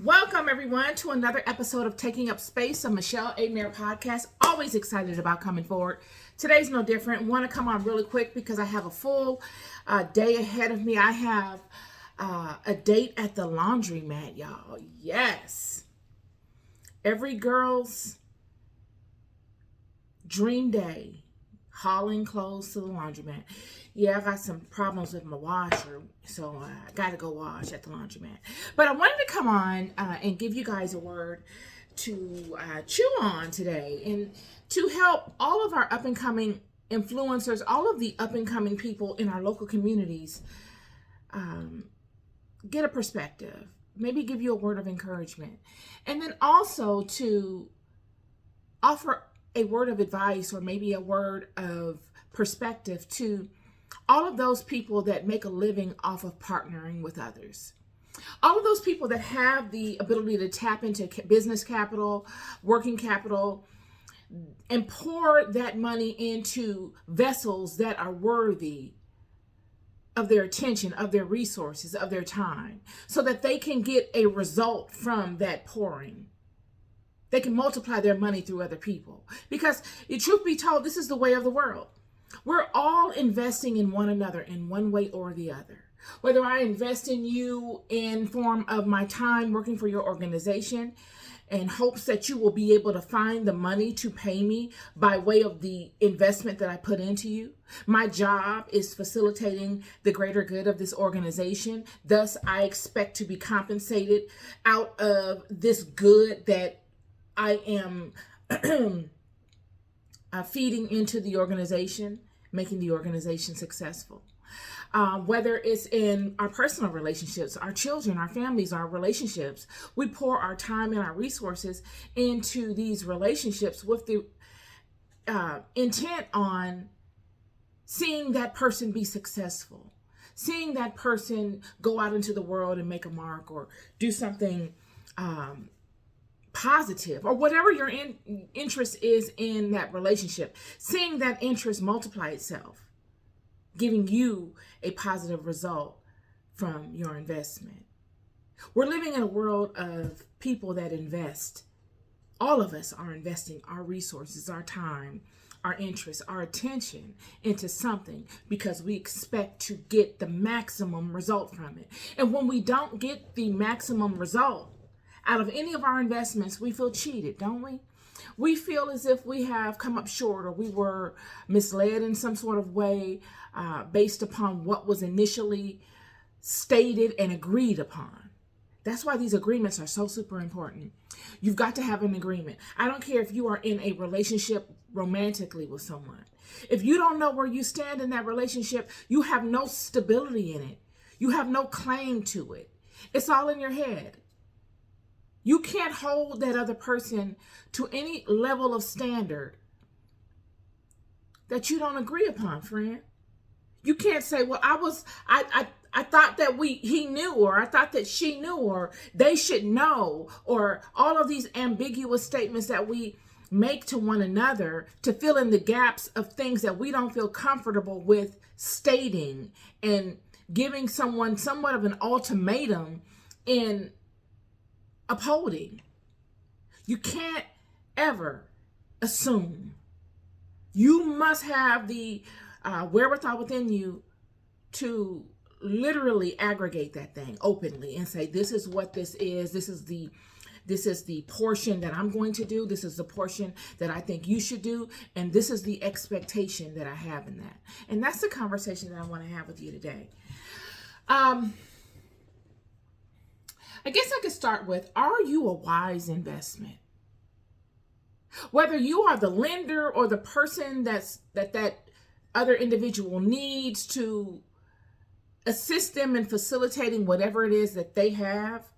Welcome, everyone, to another episode of Taking Up Space, a Michelle A. Mayer podcast. Always excited about coming forward. Today's no different. Want to come on really quick because I have a full day ahead of me. I have a date at the laundromat, y'all. Yes. Every girl's dream day, hauling clothes to the laundromat. Yeah, I got some problems with my washer, so I got to go wash at the laundromat. But I wanted to come on and give you guys a word to chew on today and to help all of our up-and-coming influencers, all of the up-and-coming people in our local communities get a perspective, maybe give you a word of encouragement, and then also to offer a word of advice or maybe a word of perspective to all of those people that make a living off of partnering with others. All of those people that have the ability to tap into business capital, working capital, and pour that money into vessels that are worthy of their attention, of their resources, of their time, so that they can get a result from that pouring. They can multiply their money through other people. Because, truth be told, this is the way of the world. We're all investing in one another in one way or the other. Whether I invest in you in form of my time working for your organization in hopes that you will be able to find the money to pay me by way of the investment that I put into you. My job is facilitating the greater good of this organization. Thus, I expect to be compensated out of this good that I am feeding into the organization, making the organization successful. Whether it's in our personal relationships, our children, our families, our relationships, we pour our time and our resources into these relationships with the intent on seeing that person be successful, seeing that person go out into the world and make a mark or do something positive, or whatever your interest is in that relationship, seeing that interest multiply itself, giving you a positive result from your investment. We're living in a world of people that invest. All of us are investing our resources, our time, our interest, our attention into something because we expect to get the maximum result from it. And when we don't get the maximum result out of any of our investments, we feel cheated, don't we? We feel as if we have come up short or we were misled in some sort of way based upon what was initially stated and agreed upon. That's why these agreements are so super important. You've got to have an agreement. I don't care if you are in a relationship romantically with someone. If you don't know where you stand in that relationship, you have no stability in it. You have no claim to it. It's all in your head. You can't hold that other person to any level of standard that you don't agree upon, friend. You can't say, well, I thought that he knew, or I thought that she knew, or they should know, or all of these ambiguous statements that we make to one another to fill in the gaps of things that we don't feel comfortable with stating and giving someone somewhat of an ultimatum in upholding. You can't ever assume. You must have the wherewithal within you to literally aggregate that thing openly and say, this is what this is. This is the portion that I'm going to do. This is the portion that I think you should do. And this is the expectation that I have in that. And that's the conversation that I want to have with you today. I guess I could start with, are you a wise investment? Whether you are the lender or the person that other individual needs to assist them in facilitating whatever it is that they have,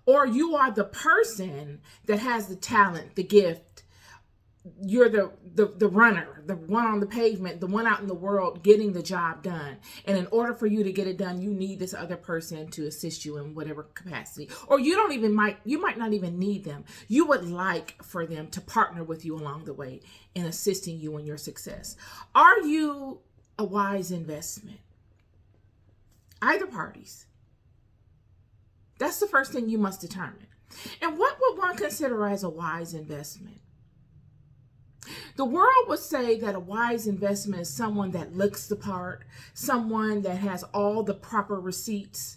or you are the person that has the talent, the gift, you're the runner, the one on the pavement, the one out in the world getting the job done. And in order for you to get it done, you need this other person to assist you in whatever capacity. Or you might not even need them. You would like for them to partner with you along the way in assisting you in your success. Are you a wise investment? Either parties. That's the first thing you must determine. And what would one consider as a wise investment? The world would say that a wise investment is someone that looks the part, someone that has all the proper receipts.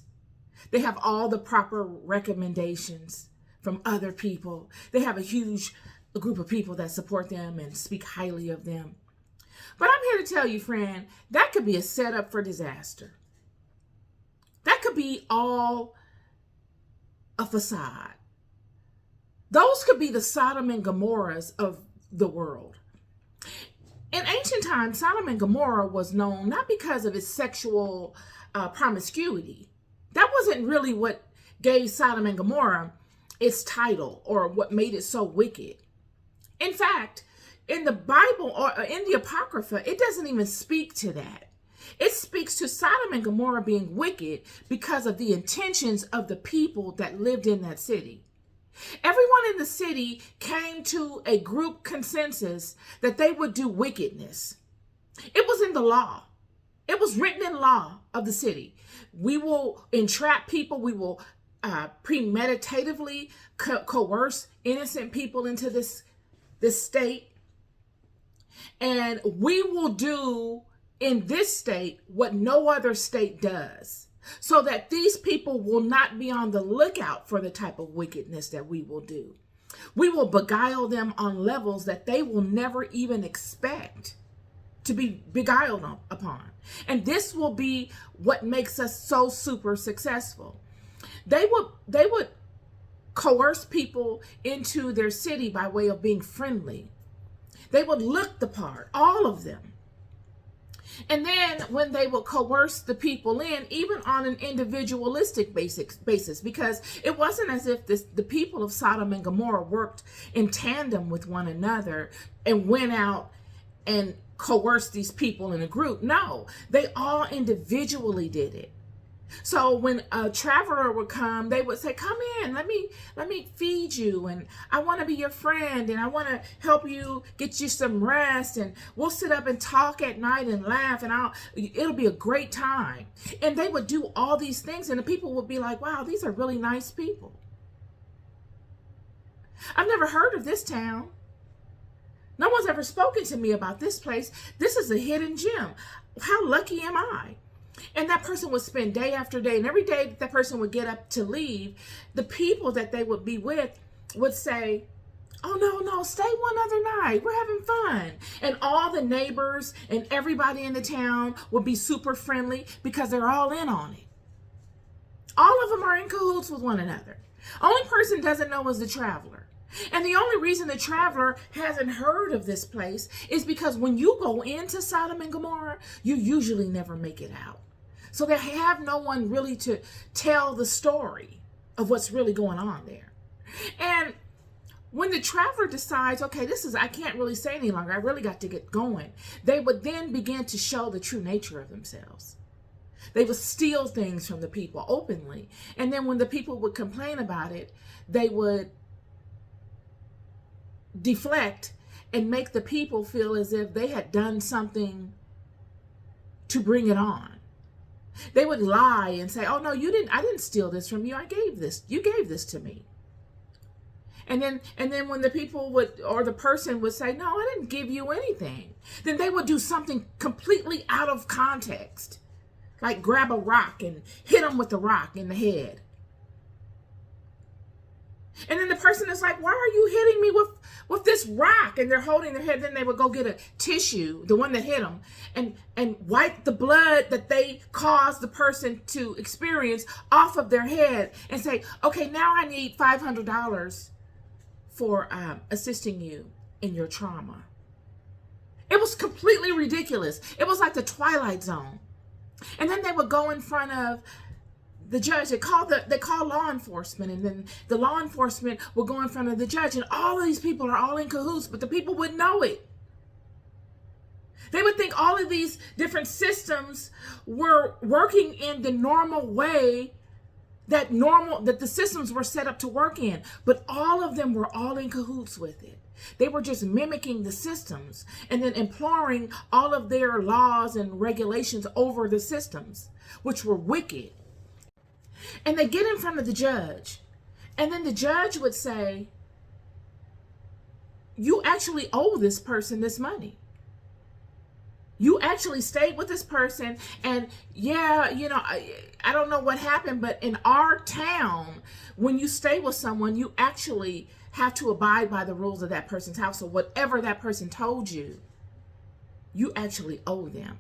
They have all the proper recommendations from other people. They have a huge group of people that support them and speak highly of them. But I'm here to tell you, friend, that could be a setup for disaster. That could be all a facade. Those could be the Sodom and Gomorrahs of the world. In ancient times, Sodom and Gomorrah was known not because of its sexual promiscuity. That wasn't really what gave Sodom and Gomorrah its title or what made it so wicked. In fact, in the Bible or in the Apocrypha, it doesn't even speak to that. It speaks to Sodom and Gomorrah being wicked because of the intentions of the people that lived in that city. Everyone in the city came to a group consensus that they would do wickedness. It was in the law. It was written in law of the city. We will entrap people. We will premeditatively coerce innocent people into this state. And we will do in this state what no other state does, so that these people will not be on the lookout for the type of wickedness that we will do. We will beguile them on levels that they will never even expect to be beguiled upon. And this will be what makes us so super successful. They would coerce people into their city by way of being friendly. They would look the part, all of them. And then when they would coerce the people in, even on an individualistic basis, because it wasn't as if the people of Sodom and Gomorrah worked in tandem with one another and went out and coerced these people in a group. No, they all individually did it. So when a traveler would come, they would say, "Come in, let me feed you, and I want to be your friend, and I want to help you get you some rest, and we'll sit up and talk at night and laugh, and it'll be a great time." And they would do all these things, and the people would be like, "Wow, these are really nice people. I've never heard of this town. No one's ever spoken to me about this place. This is a hidden gem. How lucky am I?" And that person would spend day after day, and every day that person would get up to leave, the people that they would be with would say, "Oh, no, stay one other night. We're having fun." And all the neighbors and everybody in the town would be super friendly because they're all in on it. All of them are in cahoots with one another. Only person doesn't know is the traveler. And the only reason the traveler hasn't heard of this place is because when you go into Sodom and Gomorrah, you usually never make it out. So they have no one really to tell the story of what's really going on there. And when the traveler decides, okay, I can't really say any longer, I really got to get going, they would then begin to show the true nature of themselves. They would steal things from the people openly. And then when the people would complain about it, they would deflect and make the people feel as if they had done something to bring it on. They would lie and say, "Oh no, I didn't steal this from you. You gave this to me." And then when the people would, or the person would say, "No, I didn't give you anything," then they would do something completely out of context, like grab a rock and hit them with the rock in the head. And then the person is like, "Why are you hitting me with this rock?" And they're holding their head. Then they would go get a tissue, the one that hit them, and wipe the blood that they caused the person to experience off of their head and say, "Okay, now I need $500 for assisting you in your trauma." It was completely ridiculous. It was like the Twilight Zone. And then they would go in front of the judge. They call law enforcement, and then the law enforcement will go in front of the judge, and all of these people are all in cahoots, but the people wouldn't know it. They would think all of these different systems were working in the normal way that the systems were set up to work in, but all of them were all in cahoots with it. They were just mimicking the systems and then imploring all of their laws and regulations over the systems, which were wicked. And they get in front of the judge, And then the judge would say, you actually owe this person this money. You actually stayed with this person, and yeah, I don't know what happened, but in our town, when you stay with someone, you actually have to abide by the rules of that person's house. So whatever that person told you, you actually owe them.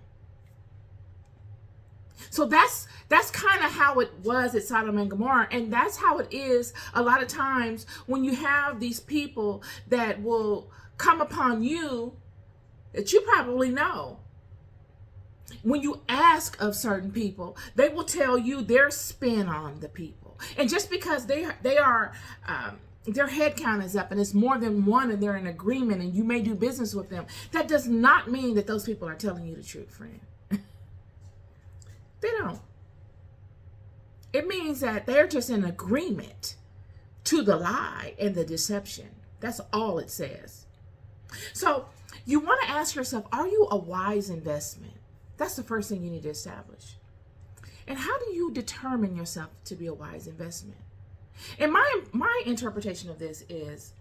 So that's kind of how it was at Sodom and Gomorrah, and that's how it is a lot of times when you have these people that will come upon you that you probably know. When you ask of certain people, they will tell you their spin on the people. And just because they are their head count is up and it's more than one and they're in agreement and you may do business with them, that does not mean that those people are telling you the truth, friend. They don't. It means that they're just in agreement to the lie and the deception. That's all it says. So you want to ask yourself, are you a wise investment? That's the first thing you need to establish. And how do you determine yourself to be a wise investment? And my interpretation of this is,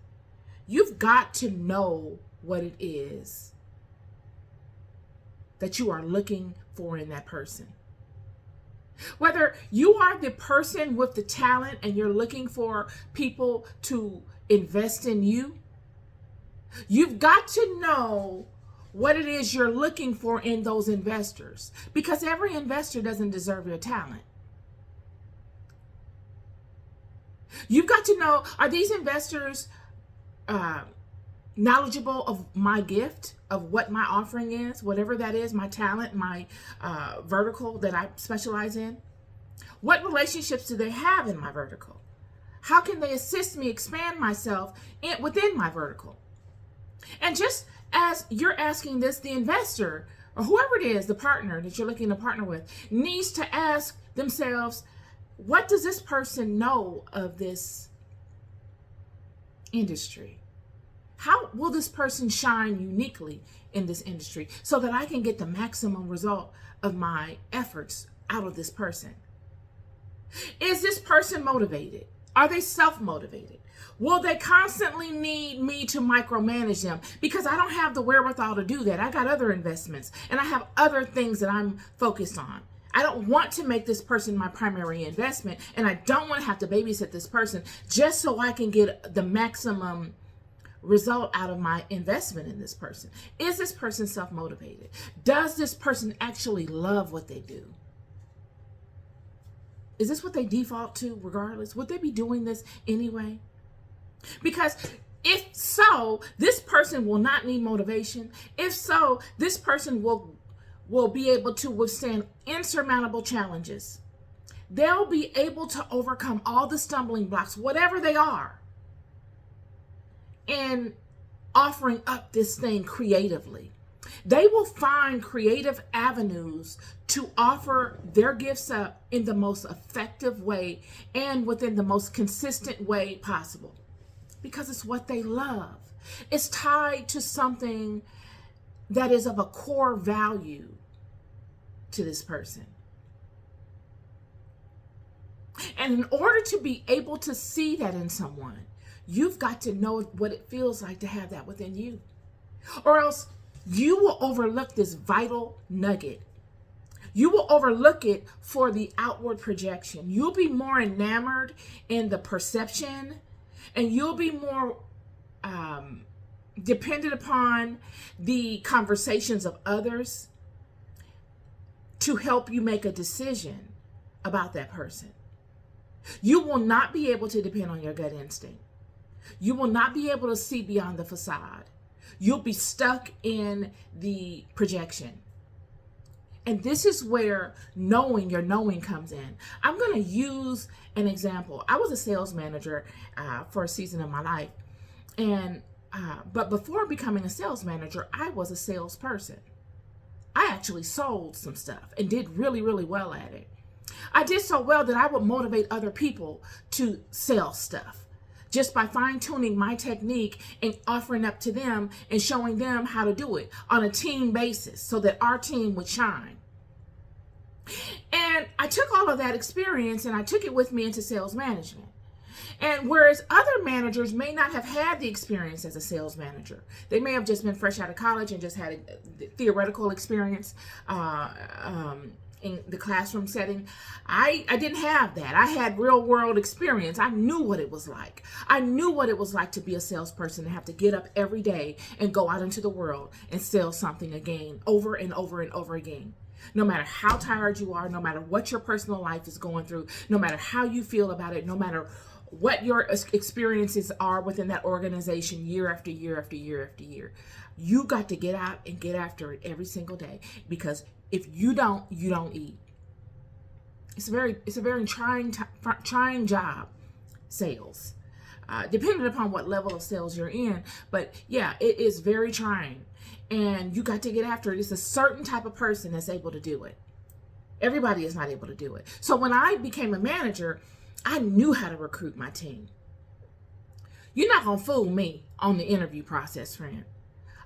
you've got to know what it is that you are looking for in that person. Whether you are the person with the talent and you're looking for people to invest in you, you've got to know what it is you're looking for in those investors, because every investor doesn't deserve your talent. You've got to know, are these investors knowledgeable of my gift, of what my offering is, whatever that is, my talent, my vertical that I specialize in? What relationships do they have in my vertical? How can they assist me expand myself within my vertical? And just as you're asking this, the investor, or whoever it is, the partner that you're looking to partner with, needs to ask themselves, what does this person know of this industry? How will this person shine uniquely in this industry so that I can get the maximum result of my efforts out of this person? Is this person motivated? Are they self-motivated? Will they constantly need me to micromanage them? Because I don't have the wherewithal to do that. I got other investments and I have other things that I'm focused on. I don't want to make this person my primary investment, and I don't want to have to babysit this person just so I can get the maximum result out of my investment in this person. Is this person self-motivated? Does this person actually love what they do? Is this what they default to regardless? Would they be doing this anyway? Because if so, this person will not need motivation. If so, this person will be able to withstand insurmountable challenges. They'll be able to overcome all the stumbling blocks, whatever they are, and offering up this thing creatively. They will find creative avenues to offer their gifts up in the most effective way and within the most consistent way possible, because it's what they love. It's tied to something that is of a core value to this person. And in order to be able to see that in someone, you've got to know what it feels like to have that within you. Or else you will overlook this vital nugget. You will overlook it for the outward projection. You'll be more enamored in the perception, and you'll be more dependent upon the conversations of others to help you make a decision about that person. You will not be able to depend on your gut instinct. You will not be able to see beyond the facade. You'll be stuck in the projection. And this is where knowing your knowing comes in. I'm going to use an example. I was a sales manager for a season of my life. But before becoming a sales manager, I was a salesperson. I actually sold some stuff and did really, really well at it. I did so well that I would motivate other people to sell stuff just by fine-tuning my technique and offering up to them and showing them how to do it on a team basis so that our team would shine. And I took all of that experience and I took it with me into sales management. And whereas other managers may not have had the experience as a sales manager, they may have just been fresh out of college and just had a theoretical experience in the classroom setting. I didn't have that. I had real world experience. I knew what it was like. I knew what it was like to be a salesperson and have to get up every day and go out into the world and sell something again, over and over and over again. No matter how tired you are, no matter what your personal life is going through, no matter how you feel about it, no matter what your experiences are within that organization year after year after year after year, you got to get out and get after it every single day, because if you don't eat. It's a very trying job, sales, depending upon what level of sales you're in. But yeah, it is very trying, and you got to get after it. It's a certain type of person that's able to do it. Everybody is not able to do it. So when I became a manager, I knew how to recruit my team. You're not gonna fool me on the interview process, friend.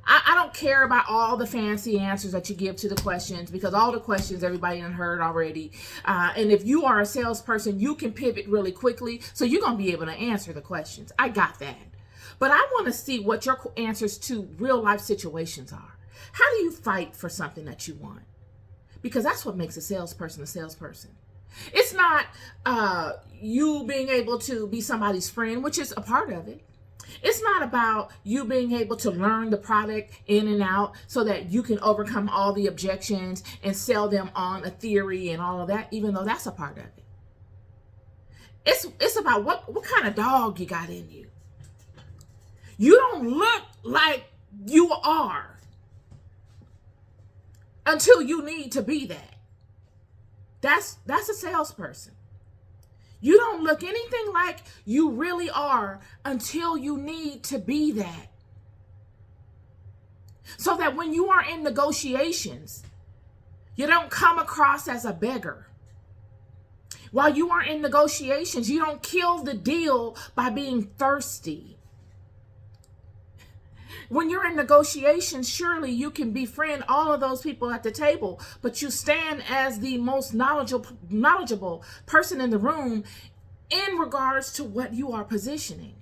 I don't care about all the fancy answers that you give to the questions, because all the questions everybody done heard already. And if you are a salesperson, you can pivot really quickly, so you're going to be able to answer the questions. I got that. But I want to see what your answers to real life situations are. How do you fight for something that you want? Because that's what makes a salesperson a salesperson. It's not you being able to be somebody's friend, which is a part of it. It's not about you being able to learn the product in and out so that you can overcome all the objections and sell them on a theory and all of that, even though that's a part of it. It's about what kind of dog you got in you. You don't look like you are until you need to be that. That's a salesperson. You don't look anything like you really are until you need to be that. So that when you are in negotiations, you don't come across as a beggar. While you are in negotiations, you don't kill the deal by being thirsty. When you're in negotiations, surely you can befriend all of those people at the table, but you stand as the most knowledgeable person in the room in regards to what you are positioning.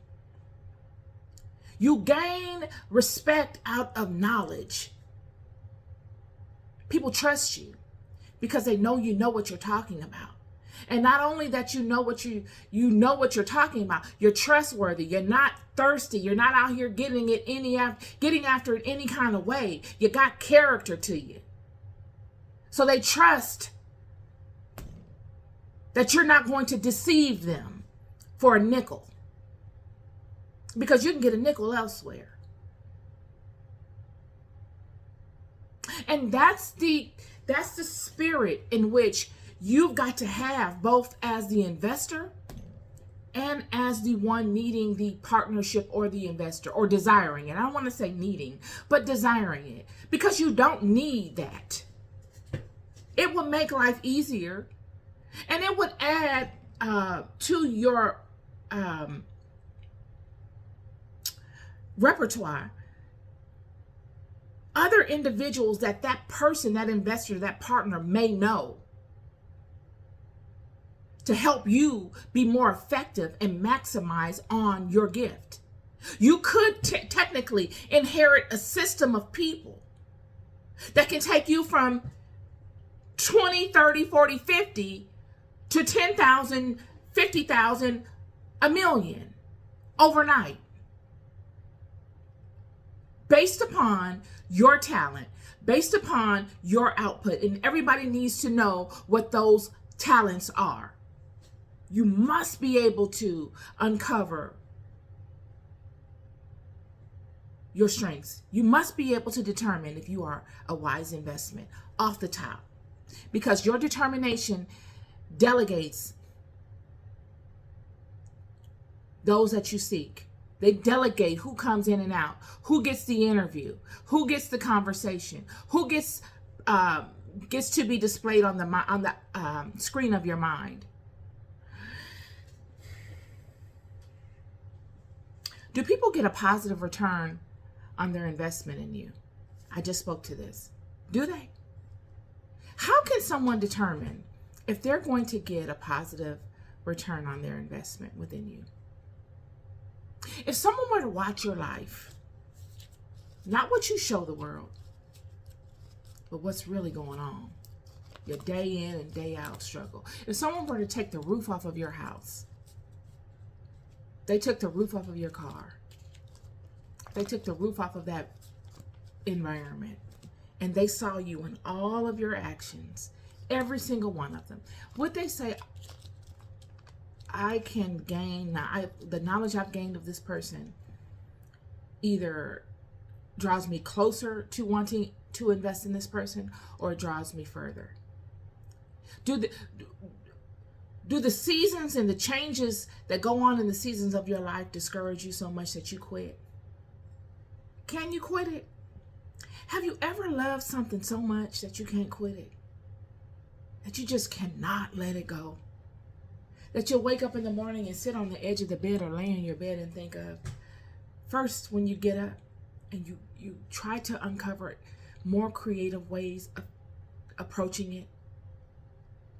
You gain respect out of knowledge. People trust you because they know you know what you're talking about. And not only that you know what you're talking about, you're trustworthy, you're not thirsty, you're not out here getting after it any kind of way. You got character to you. So they trust that you're not going to deceive them for a nickel, because you can get a nickel elsewhere. And that's the spirit in which you've got to have, both as the investor and as the one needing the partnership or the investor, or desiring it. I don't want to say needing, but desiring it, because you don't need that. It would make life easier, and it would add to your repertoire other individuals that person, that investor, that partner may know, to help you be more effective and maximize on your gift. You could technically inherit a system of people that can take you from 20, 30, 40, 50 to 10,000, 50,000, a million overnight, based upon your talent, based upon your output. And everybody needs to know what those talents are. You must be able to uncover your strengths. You must be able to determine if you are a wise investment off the top, because your determination delegates those that you seek. They delegate who comes in and out, who gets the interview, who gets the conversation, who gets to be displayed on the screen of your mind. Do people get a positive return on their investment in you? I just spoke to this. Do they? How can someone determine if they're going to get a positive return on their investment within you? If someone were to watch your life, not what you show the world, but what's really going on, your day in and day out struggle. If someone were to take the roof off of your house, they took the roof off of your car, they took the roof off of that environment, and they saw you in all of your actions, every single one of them, would they say, I can gain, the knowledge I've gained of this person either draws me closer to wanting to invest in this person, or it draws me further? Do the seasons and the changes that go on in the seasons of your life discourage you so much that you quit? Can you quit it? Have you ever loved something so much that you can't quit it? That you just cannot let it go? That you'll wake up in the morning and sit on the edge of the bed or lay in your bed and think of, first when you get up and you try to uncover more creative ways of approaching it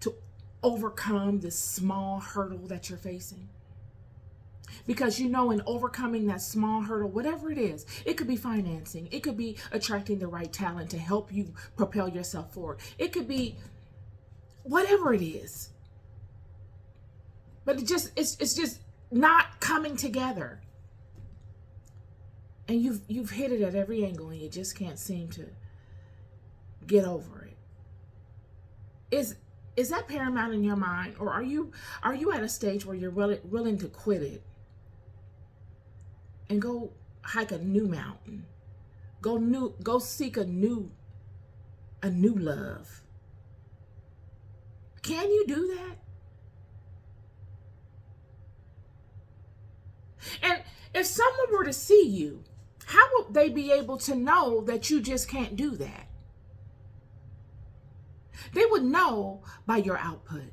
to overcome this small hurdle that you're facing. Because you know, in overcoming that small hurdle, whatever it is, it could be financing, it could be attracting the right talent to help you propel yourself forward, it could be whatever it is. But it's just not coming together. And you've hit it at every angle and you just can't seem to get over it. Is that paramount in your mind, or are you at a stage where you're willing to quit it and go hike a new mountain, go seek a new love? Can you do that? And if someone were to see you, how would they be able to know that you just can't do that? They would know by your output.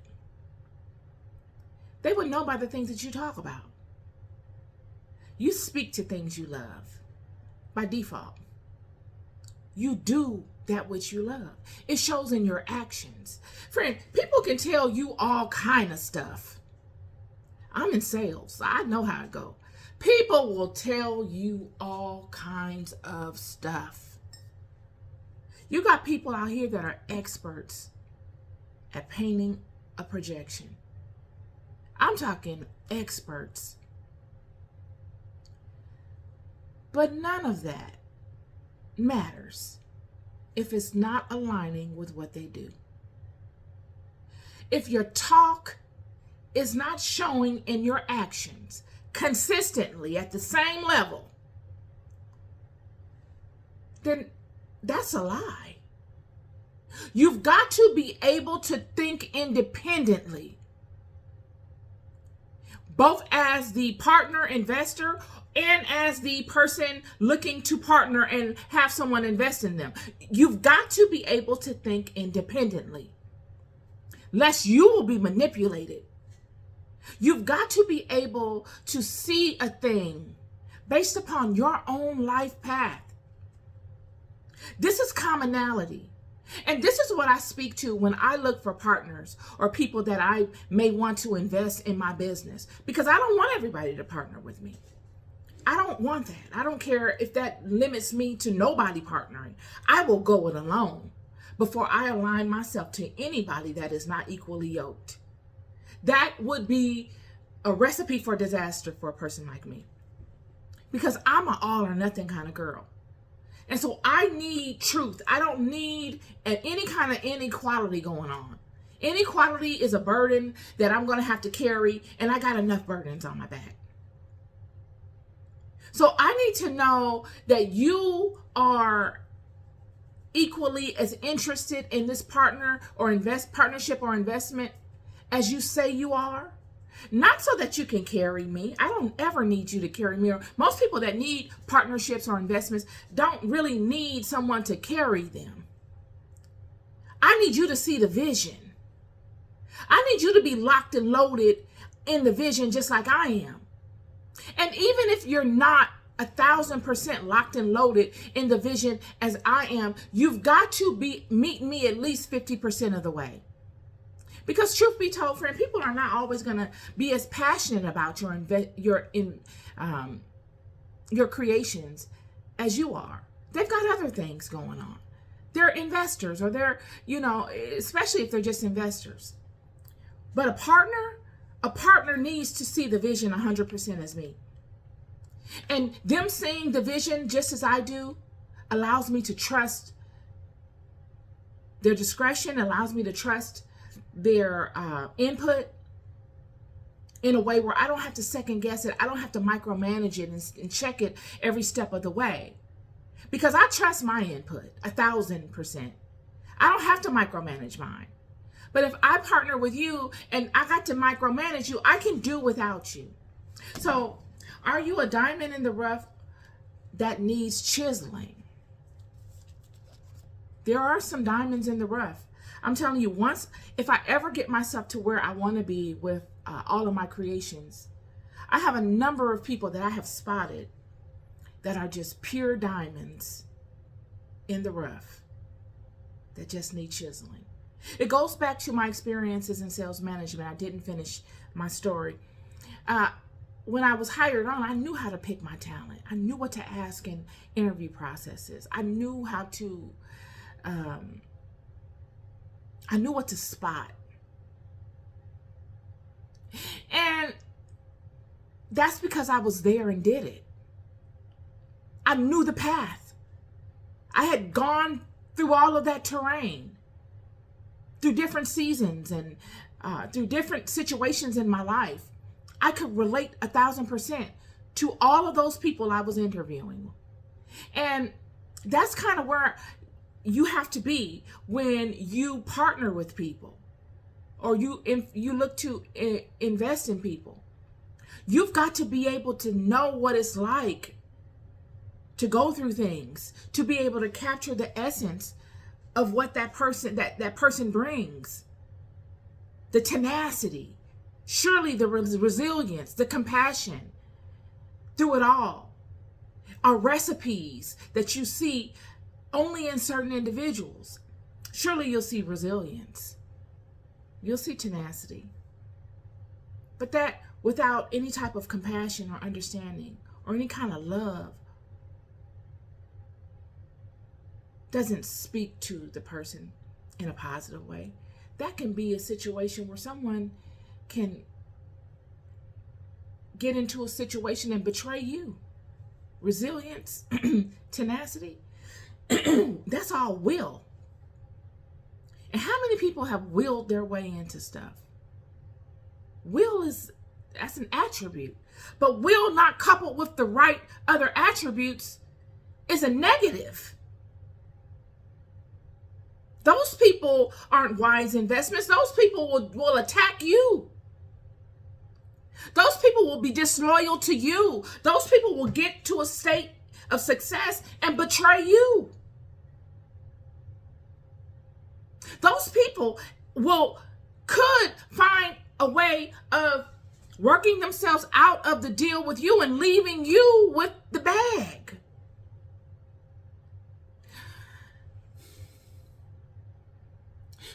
They would know by the things that you talk about. You speak to things you love by default. You do that which you love. It shows in your actions. Friend, people can tell you all kind of stuff. I'm in sales, so I know how it goes. People will tell you all kinds of stuff. You got people out here that are experts at painting a projection. I'm talking experts. But none of that matters if it's not aligning with what they do. If your talk is not showing in your actions consistently at the same level, then that's a lie. You've got to be able to think independently, both as the partner investor and as the person looking to partner and have someone invest in them. You've got to be able to think independently, lest you will be manipulated. You've got to be able to see a thing based upon your own life path. This is commonality. And this is what I speak to when I look for partners or people that I may want to invest in my business, because I don't want everybody to partner with me. I don't want that. I don't care if that limits me to nobody partnering. I will go it alone before I align myself to anybody that is not equally yoked. That would be a recipe for disaster for a person like me, because I'm an all or nothing kind of girl. And so I need truth. I don't need any kind of inequality going on. Inequality is a burden that I'm going to have to carry, and I got enough burdens on my back. So I need to know that you are equally as interested in this partnership or investment as you say you are. Not so that you can carry me. I don't ever need you to carry me. Most people that need partnerships or investments don't really need someone to carry them. I need you to see the vision. I need you to be locked and loaded in the vision just like I am. And even if you're not 1,000% locked and loaded in the vision as I am, you've got to meet me at least 50% of the way. Because truth be told, friend, people are not always going to be as passionate about your your creations as you are. They've got other things going on. They're investors, or they're, especially if they're just investors. But a partner needs to see the vision 100% as me. And them seeing the vision just as I do allows me to trust their discretion, allows me to trust their input in a way where I don't have to second guess it. I don't have to micromanage it and check it every step of the way. Because I trust my input 1,000%. I don't have to micromanage mine. But if I partner with you and I got to micromanage you, I can do without you. So, are you a diamond in the rough that needs chiseling? There are some diamonds in the rough. I'm telling you, if I ever get myself to where I want to be with all of my creations, I have a number of people that I have spotted that are just pure diamonds in the rough that just need chiseling. It goes back to my experiences in sales management. I didn't finish my story. When I was hired on, I knew how to pick my talent. I knew what to ask in interview processes. I knew how to, I knew what to spot. And that's because I was there and did it. I knew the path. I had gone through all of that terrain, through different seasons and through different situations in my life. I could relate 1,000% to all of those people I was interviewing. And that's kind of where you have to be when you partner with people, or you look to invest in people. You've got to be able to know what it's like to go through things, to be able to capture the essence of what that person brings. The tenacity, surely the resilience, the compassion through it all are recipes that you see only in certain individuals. Surely you'll see resilience. You'll see tenacity. But that without any type of compassion or understanding or any kind of love doesn't speak to the person in a positive way. That can be a situation where someone can get into a situation and betray you. Resilience, tenacity, that's all will. And how many people have willed their way into stuff? That's an attribute. But will not coupled with the right other attributes is a negative. Those people aren't wise investments. Those people will attack you. Those people will be disloyal to you. Those people will get to a state of success and betray you. Those people could find a way of working themselves out of the deal with you and leaving you with the bag.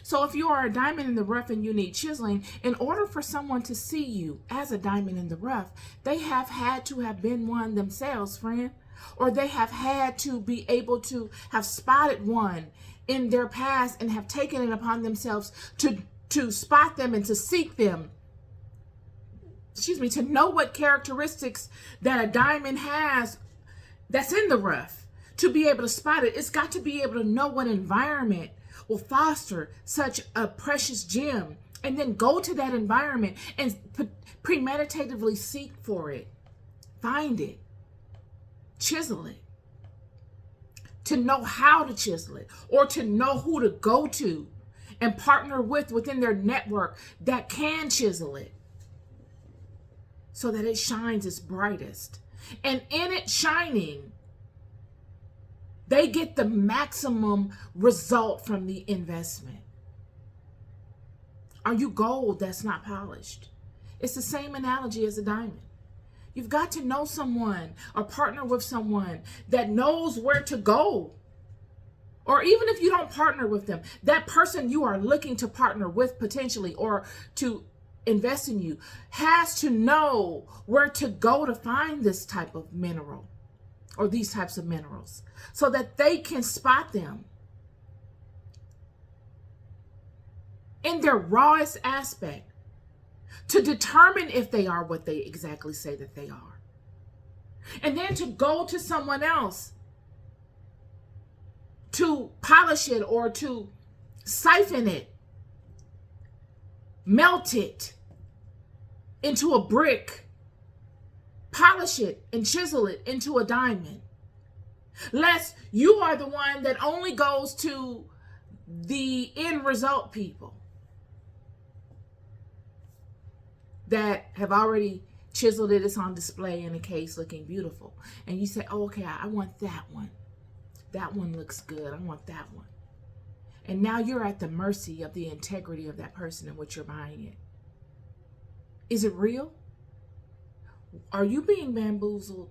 So if you are a diamond in the rough and you need chiseling, in order for someone to see you as a diamond in the rough, they have had to have been one themselves, friend. Or they have had to be able to have spotted one in their past and have taken it upon themselves to spot them and to seek them. To know what characteristics that a diamond has that's in the rough. To be able to spot it, it's got to be able to know what environment will foster such a precious gem, and then go to that environment and premeditatively seek for it, find it, chisel it, to know how to chisel it, or to know who to go to and partner within their network that can chisel it so that it shines its brightest. And in it shining, they get the maximum result from the investment. Are you gold that's not polished? It's the same analogy as a diamond. You've got to know someone or partner with someone that knows where to go. Or even if you don't partner with them, that person you are looking to partner with potentially or to invest in you has to know where to go to find this type of mineral. or these types of minerals so that they can spot them in their rawest aspect to determine if they are what they exactly say that they are. And then to go to someone else to polish it or to siphon it, melt it into a brick, polish it and chisel it into a diamond. Lest you are the one that only goes to the end result people that have already chiseled it. It's on display in a case looking beautiful. And you say, oh, okay, I want that one. That one looks good. I want that one. And now you're at the mercy of the integrity of that person in which you're buying it. Is it real? Are you being bamboozled?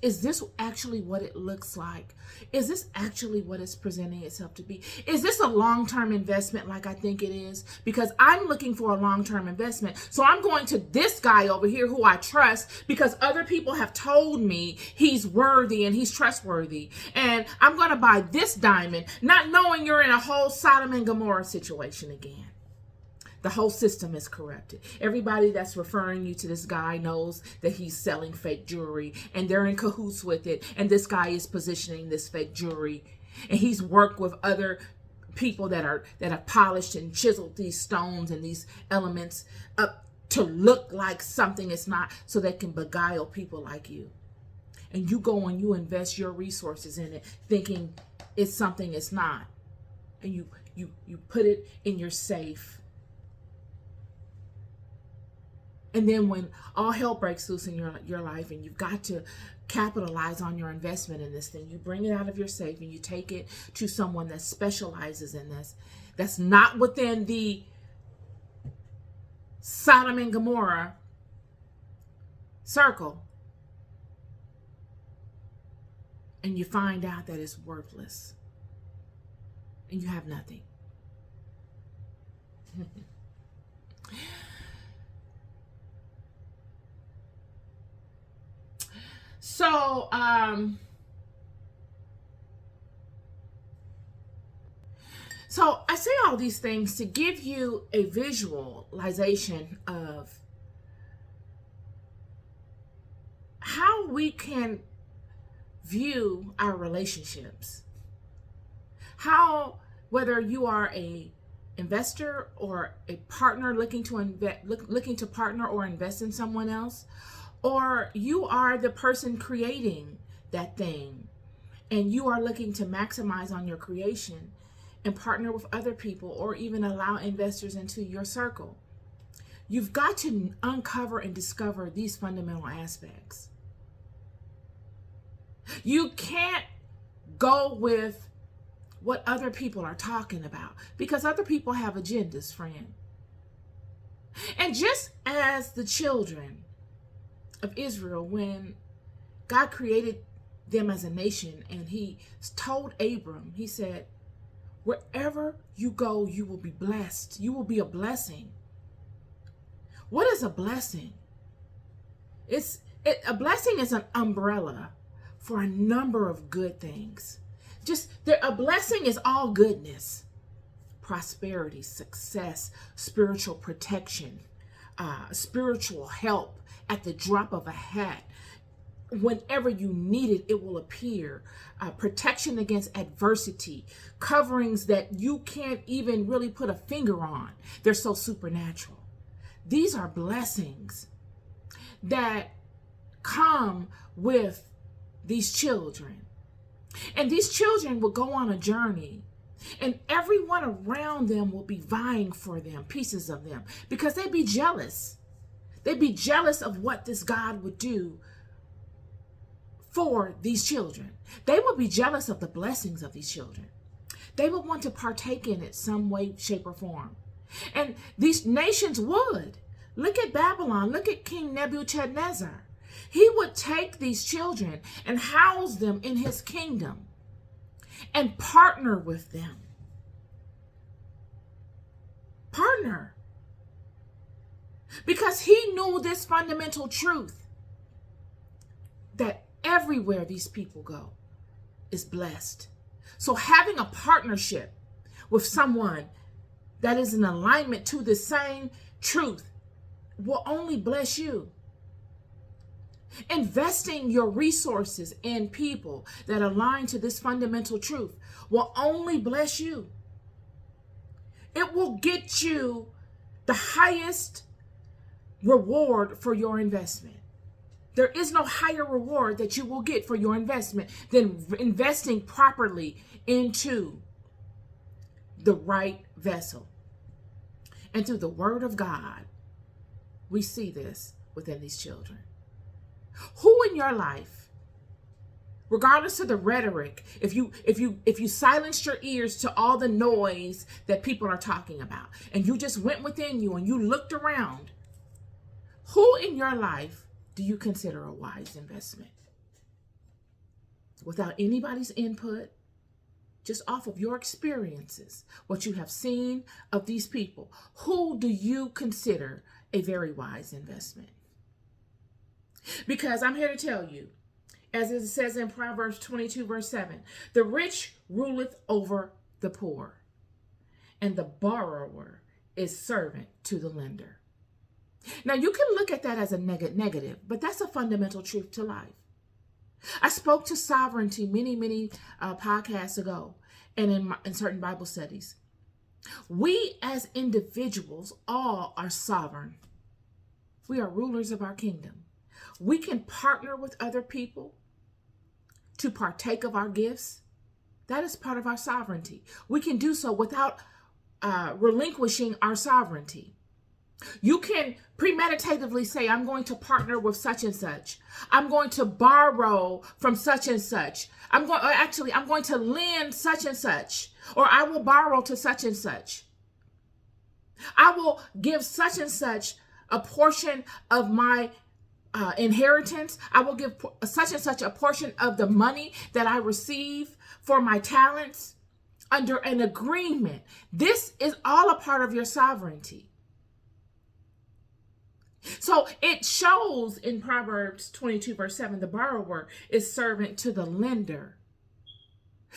Is this actually what it looks like? Is this actually what it's presenting itself to be? Is this a long-term investment like I think it is? Because I'm looking for a long-term investment. So I'm going to this guy over here who I trust because other people have told me he's worthy and he's trustworthy. And I'm going to buy this diamond, not knowing you're in a whole Sodom and Gomorrah situation again. The whole system is corrupted. Everybody that's referring you to this guy knows that he's selling fake jewelry and they're in cahoots with it. And this guy is positioning this fake jewelry. And he's worked with other people that have polished and chiseled these stones and these elements up to look like something it's not, so they can beguile people like you. And you go and you invest your resources in it thinking it's something it's not. And you put it in your safe. And then when all hell breaks loose in your life and you've got to capitalize on your investment in this thing, you bring it out of your safe and you take it to someone that specializes in this, that's not within the Sodom and Gomorrah circle, and you find out that it's worthless and you have nothing. So, so I say all these things to give you a visualization of how we can view our relationships. How, whether you are a investor or a partner looking to partner or invest in someone else, or you are the person creating that thing and you are looking to maximize on your creation and partner with other people or even allow investors into your circle. You've got to uncover and discover these fundamental aspects. You can't go with what other people are talking about because other people have agendas, friend. And just as the children of Israel, when God created them as a nation and he told Abram, he said, wherever you go, you will be blessed. You will be a blessing. What is a blessing? A blessing is an umbrella for a number of good things. A blessing is all goodness, prosperity, success, spiritual protection, spiritual help at the drop of a hat. Whenever you need it, it will appear. Protection against adversity, coverings that you can't even really put a finger on. They're so supernatural. These are blessings that come with these children. And these children will go on a journey, and everyone around them will be vying for them, pieces of them, because they'd be jealous. They'd be jealous of what this God would do for these children. They would be jealous of the blessings of these children. They would want to partake in it some way, shape, or form. And these nations would. Look at Babylon. Look at King Nebuchadnezzar. He would take these children and house them in his kingdom and partner with them. Partner. Because he knew this fundamental truth, that everywhere these people go is blessed. So having a partnership with someone that is in alignment to the same truth will only bless you. Investing your resources in people that align to this fundamental truth will only bless you. It will get you the highest reward for your investment. There is no higher reward that you will get for your investment than investing properly into the right vessel. And through the word of God, we see this within these children. Who in your life, regardless of the rhetoric, if you silenced your ears to all the noise that people are talking about, and you just went within you and you looked around, who in your life do you consider a wise investment? Without anybody's input, just off of your experiences, what you have seen of these people, who do you consider a very wise investment? Because I'm here to tell you, as it says in Proverbs 22, verse 7, the rich ruleth over the poor, and the borrower is servant to the lender. Now, you can look at that as a negative, but that's a fundamental truth to life. I spoke to sovereignty many podcasts ago and in certain Bible studies. We as individuals all are sovereign. We are rulers of our kingdom. We can partner with other people to partake of our gifts. That is part of our sovereignty. We can do so without relinquishing our sovereignty. You can premeditatively say, I'm going to partner with such and such. I'm going to borrow from such and such. I'm going to lend such and such, or I will borrow to such and such. I will give such and such a portion of my inheritance. I will give such and such a portion of the money that I receive for my talents under an agreement. This is all a part of your sovereignty. So it shows in Proverbs 22, verse 7, the borrower is servant to the lender.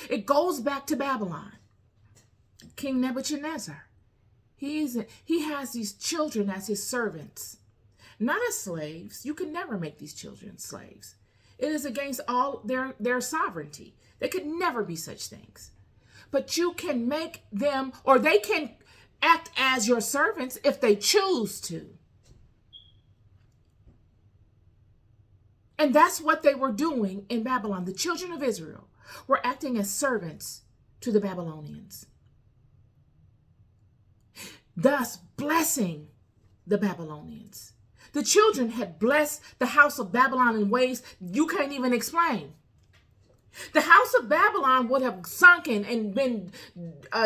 It goes back to Babylon. King Nebuchadnezzar. He has these children as his servants, not as slaves. You can never make these children slaves. It is against all their sovereignty. They could never be such things. But you can make them, or they can act as your servants if they choose to. And that's what they were doing in Babylon. The children of Israel were acting as servants to the Babylonians, thus blessing the Babylonians. The children had blessed the house of Babylon in ways you can't even explain. The house of Babylon would have sunken and been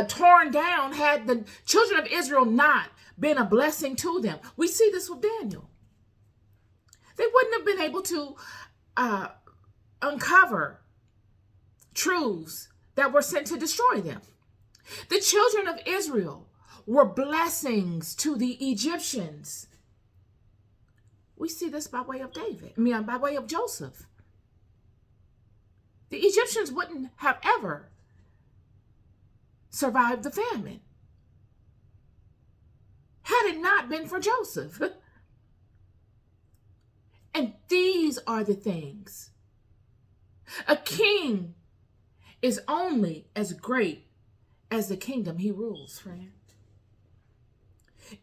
torn down had the children of Israel not been a blessing to them. We see this with Daniel. They wouldn't have been able to uncover truths that were sent to destroy them. The children of Israel were blessings to the Egyptians. We see this by way of by way of Joseph. The Egyptians wouldn't have ever survived the famine had it not been for Joseph. And these are the things. A king is only as great as the kingdom he rules, friend.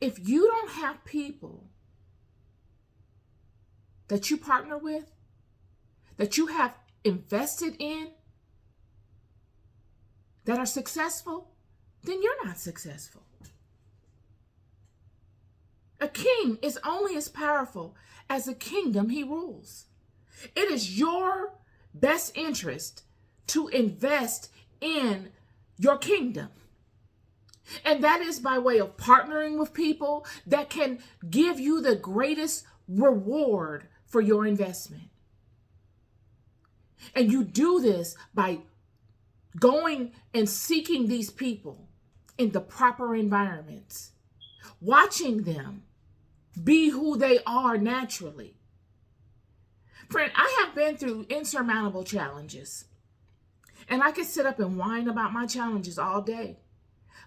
If you don't have people that you partner with, that you have invested in, that are successful, then you're not successful. A king is only as powerful as the kingdom he rules. It is your best interest to invest in your kingdom. And that is by way of partnering with people that can give you the greatest reward for your investment. And you do this by going and seeking these people in the proper environments, watching them be who they are naturally. Friend, I have been through insurmountable challenges. And I can sit up and whine about my challenges all day.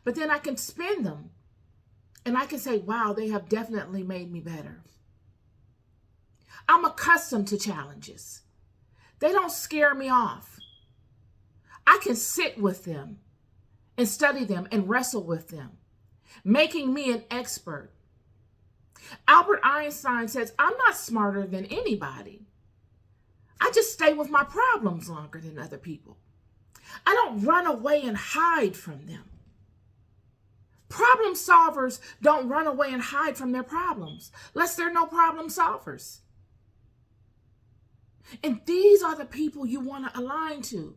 But then I can spin them. And I can say, wow, they have definitely made me better. I'm accustomed to challenges. They don't scare me off. I can sit with them and study them and wrestle with them, making me an expert. Albert Einstein says, I'm not smarter than anybody. I just stay with my problems longer than other people. I don't run away and hide from them. Problem solvers don't run away and hide from their problems, lest they're no problem solvers. And these are the people you want to align to.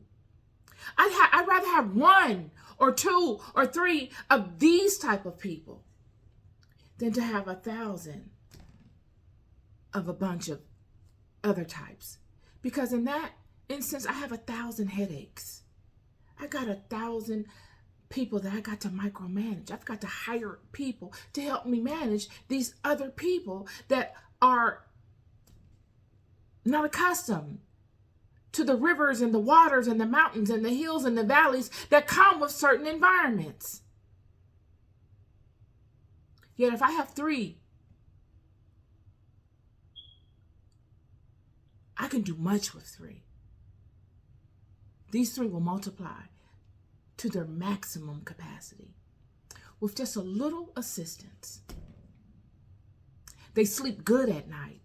I'd rather have one or two or three of these type of people than to have 1,000 of a bunch of other types. Because in that instance, I have 1,000 headaches. I got 1,000 people that I got to micromanage. I've got to hire people to help me manage these other people that are not accustomed to the rivers and the waters and the mountains and the hills and the valleys that come with certain environments. Yet if I have 3, I can do much with 3. These 3 will multiply to their maximum capacity with just a little assistance. They sleep good at night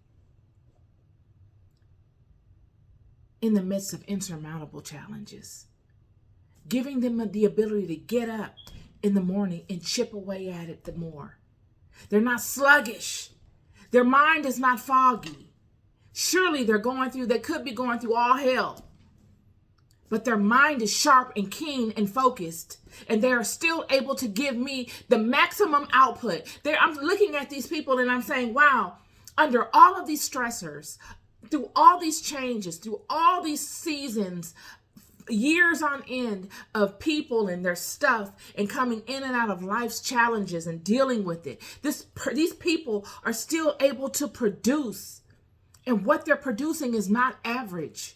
in the midst of insurmountable challenges, giving them the ability to get up in the morning and chip away at it the more. They're not sluggish. Their mind is not foggy. Surely they could be going through all hell, but their mind is sharp and keen and focused, and they are still able to give me the maximum output. I'm looking at these people and I'm saying, wow, under all of these stressors, through all these changes, through all these seasons, years on end of people and their stuff and coming in and out of life's challenges and dealing with it, these people are still able to produce. And what they're producing is not average.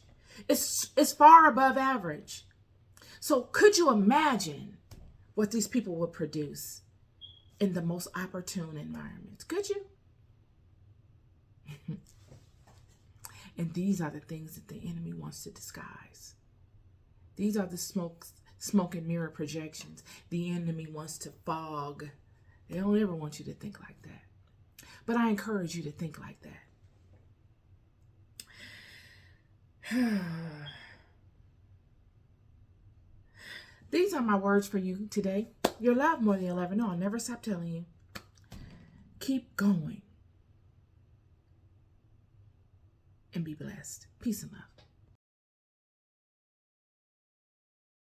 It's far above average. So could you imagine what these people would produce in the most opportune environments? Could you? And these are the things that the enemy wants to disguise. These are the smoke and mirror projections the enemy wants to fog. They don't ever want you to think like that. But I encourage you to think like that. These are my words for you today. You're loved more than you'll ever know. I'll never stop telling you. Keep going. And be blessed. Peace and love.